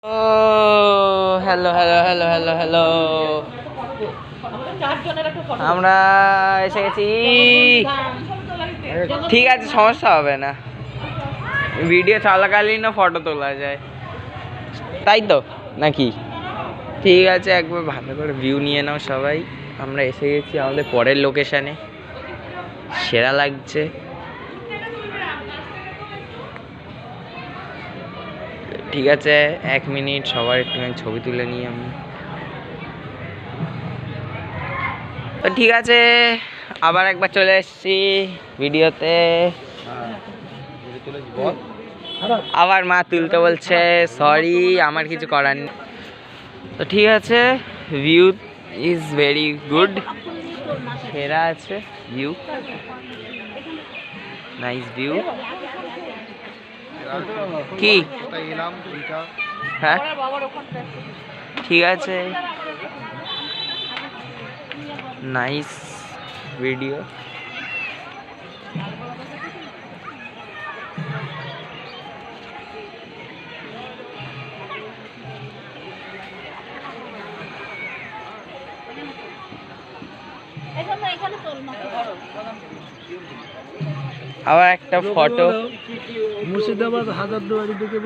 ও hello hello hello hello hello, আমরা এসে গেছি। ঠিক আছে, সমস্যা হবে না, ভিডিও চলাকালীনও ফটো তোলা যায়, তাই তো নাকি? ঠিক আছে, একবার ভালো করে ভিউ নিয়ে নাও সবাই। আমরা এসে গেছি আমাদের পরের লোকেশানে, সেরা লাগছে। ঠিক আছে, 1 মিনিট সবার একটুখানি ছবি তুলে নিই আমি। তো ঠিক আছে, আবার একবার চলে এসেছি ভিডিওতে। আবার মা তুলতে বলছে, সরি, আমার কিছু করার নেই। তো ঠিক আছে, ভিউ ইজ ভেরি গুড, সেরা আছে ভিউ, নাইস ভিউ। কি হ্যাঁ, ঠিক আছে, নাইস ভিডিও। আবার একটা ফটো। মুর্শিদাবাদ হাজারদুয়ারি দিকে